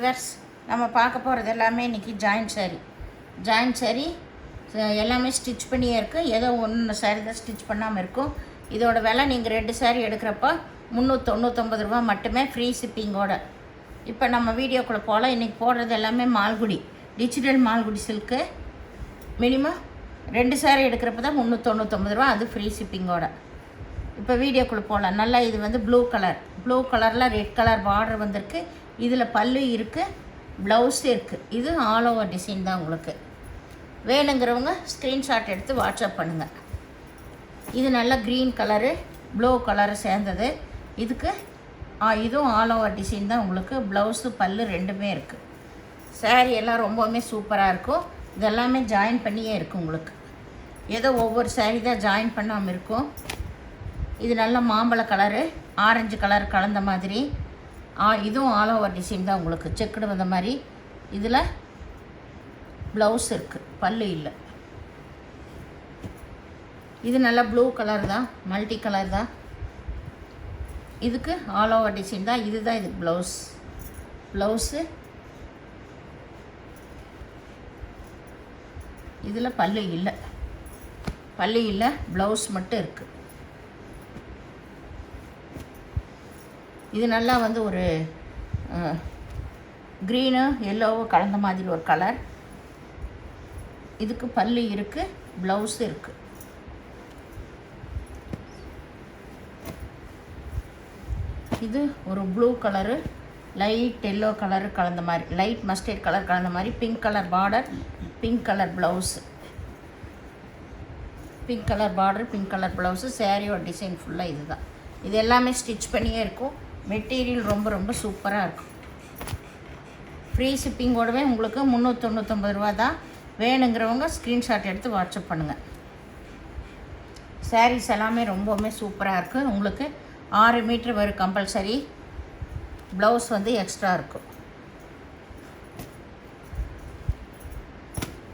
Viewers நம்ம பார்க்க போகிறது எல்லாமே இன்றைக்கி ஜாயிண்ட் சாரி எல்லாமே ஸ்டிச் பண்ணியே இருக்குது. ஏதோ ஒன்று சாரி தான் ஸ்டிச் பண்ணாமல் இருக்கும். இதோட விலை நீங்கள் 2 சாரி எடுக்கிறப்போ 399 ரூபா மட்டுமே, ஃப்ரீ ஷிப்பிங்கோட. இப்போ நம்ம வீடியோக்குள்ளே போகலாம். இன்றைக்கி போடுறது எல்லாமே Malgudi, digital Malgudi silk. Minimum 2 sorry எடுக்கிறப்ப தான் 399 ரூபா, அது ஃப்ரீ ஷிப்பிங்கோட. இப்போ வீடியோக்குள்ளே போகலாம். நல்லா இது வந்து ப்ளூ கலரில் ரெட் கலர் பார்டர் வந்திருக்கு. இதில் பல்லு இருக்குது, ப்ளவுஸ் இருக்குது. இது ஆல் ஓவர் டிசைன் தான். உங்களுக்கு வேணுங்கிறவங்க ஸ்க்ரீன்ஷாட் எடுத்து வாட்ஸ்அப் பண்ணுங்கள். இது நல்லா க்ரீன் கலரு ப்ளூ கலரு சேர்ந்தது. இதுக்கு இதுவும் ஆல் ஓவர் டிசைன் தான். உங்களுக்கு ப்ளவுஸு பல்லு ரெண்டுமே இருக்குது. சாரீ எல்லாம் ரொம்பவுமே சூப்பராக இருக்கும். இதெல்லாமே ஜாயின் பண்ணியே இருக்குது. உங்களுக்கு ஏதோ ஒவ்வொரு சாரீ தான் ஜாயின் பண்ணாமல் இருக்கும். இது நல்ல மாம்பழ கலரு ஆரஞ்சு கலர் கலந்த மாதிரி. இதுவும் ஆல் ஓவர் டிசைன் தான். உங்களுக்கு செக்குடு வந்த மாதிரி. இதில் ப்ளவுஸ் இருக்குது, பல்லு இல்லை. இது நல்லா ப்ளூ கலர் தான், மல்டி கலர் தான். இதுக்கு ஆல் ஓவர் டிசைன் தான். இதுதான் இதுக்கு ப்ளவுஸு. இதில் பல்லு இல்லை, ப்ளவுஸ் மட்டும் இருக்குது. இது நல்லா வந்து ஒரு க்ரீனு எல்லோவும் கலந்த மாதிரி ஒரு கலர். இதுக்கு பல்லு இருக்குது, ப்ளவுஸு இருக்குது. இது ஒரு blue colour light yellow colour கலந்த மாதிரி, லைட் மஸ்டர்ட் கலர் கலந்த மாதிரி. Pink colour border, pink colour blouse. Pink colour border, pink colour blouse. சாரியோட டிசைன் ஃபுல்லாக இது தான். இது எல்லாமே ஸ்டிச் பண்ணியே இருக்கும். மெட்டீரியல் ரொம்ப ரொம்ப சூப்பராக இருக்கும். ஃப்ரீ ஷிப்பிங்கோடவே உங்களுக்கு 399 ரூபா தான். வேணுங்கிறவங்க ஸ்க்ரீன்ஷாட் எடுத்து வாட்ஸ்அப் பண்ணுங்கள். சாரீஸ் எல்லாமே ரொம்பவுமே சூப்பராக இருக்குது. உங்களுக்கு 6 மீட்ரு வரும் கம்பல்சரி. ப்ளவுஸ் வந்து எக்ஸ்ட்ரா இருக்கும்.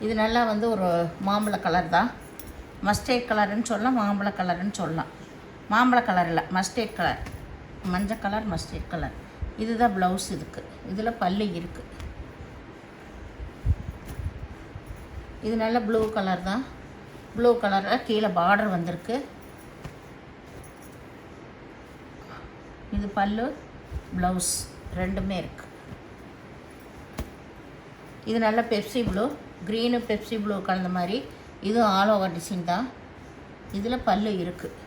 இது நல்லா வந்து ஒரு மாம்பழ கலர் தான். மஸ்டர்ட் கலருன்னு சொல்லலாம், மாம்பழ கலருன்னு சொல்லலாம். மாம்பழ கலர் இல்லை, மஸ்டர்ட் கலர், மஞ்சள் கலர் மஸ்டர்ட் கலர். இதுதான் ப்ளவுஸ். இதுக்கு இதில் பல்லு இருக்குது. இது நல்ல ப்ளூ கலர் தான். ப்ளூ கலரில் கீழே பார்டர் வந்திருக்கு. இது பல்லு, ப்ளவுஸ் ரெண்டுமே இருக்குது. இது நல்ல Pepsi blue, green Pepsi blue கலந்த மாதிரி. இதுவும் ஆல் ஓவர் டிசைன் தான். இதில் பல்லு இருக்குது.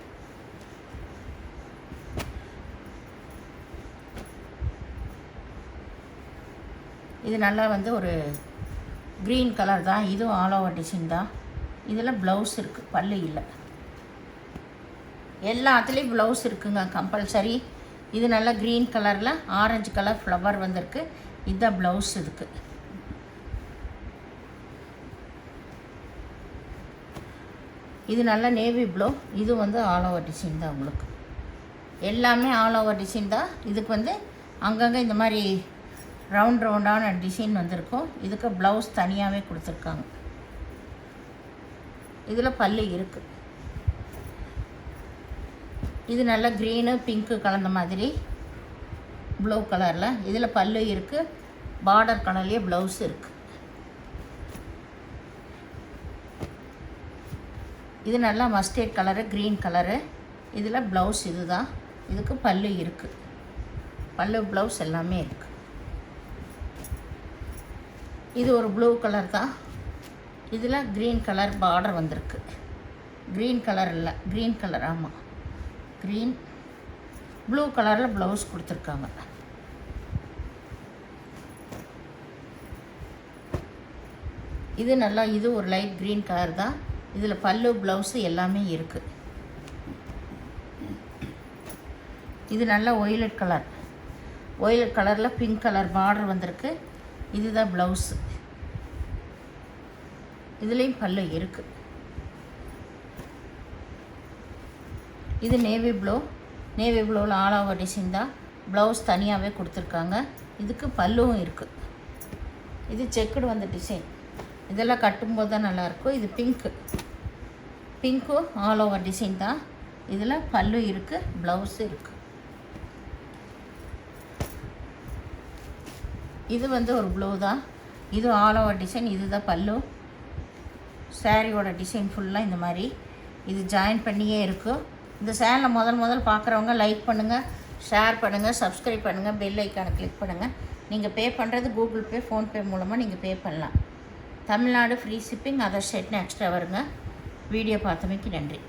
இது நல்லா வந்து ஒரு க்ரீன் கலர் தான். இதுவும் ஆல் ஓவர் டிசைன் தான். இதில் ப்ளவுஸ் இருக்குது, பல்லு இல்லை. எல்லாத்துலேயும் ப்ளவுஸ் இருக்குங்க கம்பல்சரி. இது நல்லா க்ரீன் கலரில் ஆரஞ்சு கலர் ஃப்ளவர் வந்திருக்கு. இதுதான் ப்ளவுஸ். இதுக்கு இது நல்லா நேவி ப்ளூ. இது வந்து ஆல் ஓவர் டிசைன் தான். உங்களுக்கு எல்லாமே ஆல் ஓவர் டிசைன் தான். இதுக்கு வந்து அங்கங்கே இந்த மாதிரி ரவுண்டான டிசைன் வந்திருக்கும். இதுக்கு ப்ளவுஸ் தனியாகவே கொடுத்துருக்காங்க. இதில் பல்லு இருக்குது. இது நல்ல க்ரீனு பிங்க்கு கலந்த மாதிரி ப்ளூ கலரில். இதில் பல்லு இருக்குது, பார்டர் கலர்லேயே ப்ளவுஸ் இருக்குது. இது நல்லா மஸ்டர்ட் கலரு க்ரீன் கலரு. இதில் ப்ளவுஸ் இது தான். இதுக்கு பல்லு இருக்குது, பல்லு ப்ளவுஸ் எல்லாமே இருக்குது. இது ஒரு ப்ளூ கலர் தான். இதில் க்ரீன் கலர் பார்டர் வந்திருக்கு. க்ரீன் கலர் இல்லை, க்ரீன் கலர். ஆமாம், க்ரீன் ப்ளூ கலரில் ப்ளவுஸ் கொடுத்துருக்காங்க. இது நல்லா, இது ஒரு லைட் க்ரீன் கலர் தான். இதில் பல்லு ப்ளவுஸு எல்லாமே இருக்குது. இது நல்லா ஒய்லட் கலரில் பிங்க் கலர் பார்டர் வந்திருக்கு. இதுதான் ப்ளவுஸு. இதுலேயும் பல்லு இருக்குது. இது நேவி ப்ளூவில் ஆல் ஓவர் டிசைன் தான். ப்ளவுஸ் தனியாகவே கொடுத்துருக்காங்க. இதுக்கு பல்லுவும் இருக்குது. இது செக்குடு வந்த டிசைன். இதெல்லாம் கட்டும்போது தான் நல்லாயிருக்கும். இது பிங்க்கும் ஆல் ஓவர் டிசைன் தான். இதில் பல்லு இருக்குது, ப்ளவுஸு இருக்குது. இது வந்து ஒரு ப்ளூ தான். இது ஆல் ஓவர் டிசைன். இது தான் பல்லு. சாரியோட டிசைன் ஃபுல்லாக இந்த மாதிரி இது ஜாயின் பண்ணியே இருக்கும். இந்த சேனலை முதல் பார்க்குறவங்க லைக் பண்ணுங்கள், ஷேர் பண்ணுங்கள், சப்ஸ்கிரைப் பண்ணுங்கள், பெல் ஐக்கானை கிளிக் பண்ணுங்கள். நீங்கள் பே பண்ணுறது கூகுள் பே, ஃபோன்பே மூலமாக நீங்கள் பே பண்ணலாம். தமிழ்நாடு ஃப்ரீ ஷிப்பிங், அதர் ஸ்டேட்னு எக்ஸ்ட்ரா வருங்க. வீடியோ பார்த்தமைக்கு நன்றி.